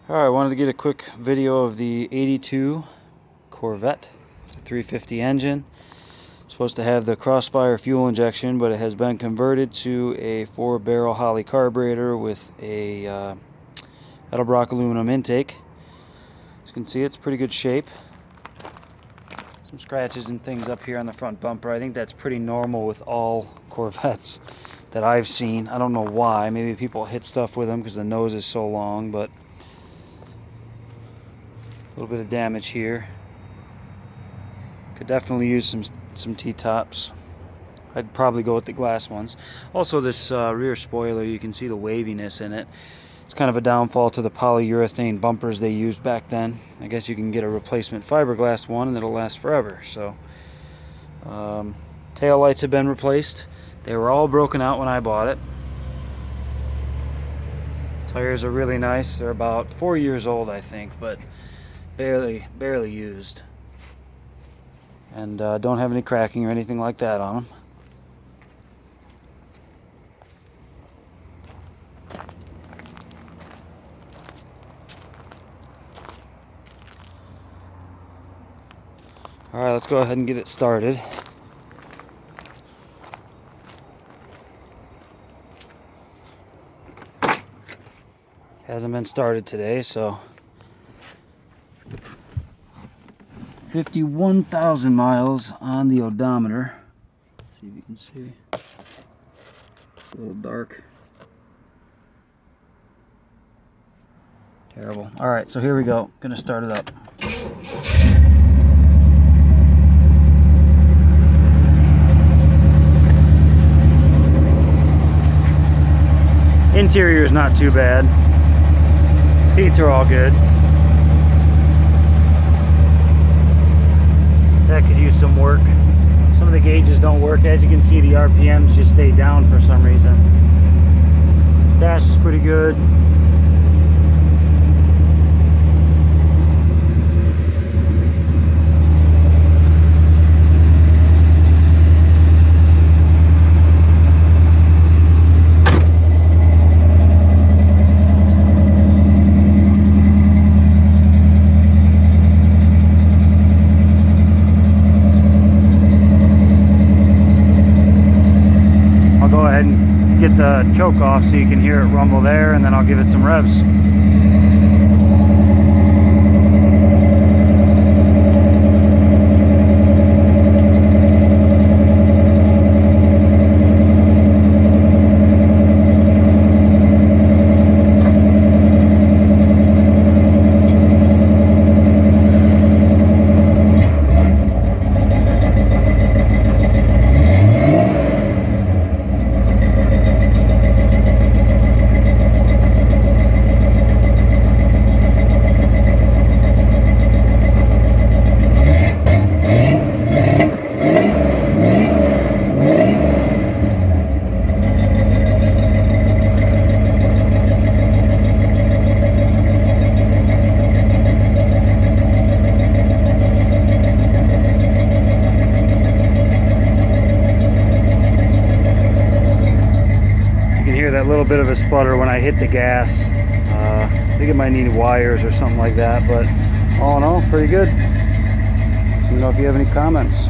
Alright, I wanted to get a quick video of the 82 Corvette, 350 engine. It's supposed to have the crossfire fuel injection, but it has been converted to a 4-barrel Holly Carburetor with a Edelbrock aluminum intake. As you can see, it's pretty good shape. Some scratches and things up here on the front bumper. I think that's pretty normal with all Corvettes that I've seen. I don't know why. Maybe people hit stuff with them because the nose is so long, but a little bit of damage here. Could definitely use some T-tops. I'd probably go with the glass ones. Also, this rear spoiler, you can see the waviness in it. It's kind of a downfall to the polyurethane bumpers they used back then. I guess you can get a replacement fiberglass one and it'll last forever. So, tail lights have been replaced. They were all broken out when I bought it. Tires are really nice. They're about 4 years old, I think, but barely used, and don't have any cracking or anything like that on them. Alright, let's go ahead and get it started. Hasn't been started today, so 51,000 miles on the odometer. See if you can see. It's a little dark. Terrible. Alright, so here we go. Gonna start it up. Interior is not too bad. Seats are all good. That could use some work. Some of the gauges don't work. As you can see, the RPMs just stay down for some reason. Dash is pretty good. Get the choke off so you can hear it rumble there, and then I'll give it some revs. That little bit of a sputter when I hit the gas. I think it might need wires or something like that, but all in all, pretty good. Let me know if you have any comments.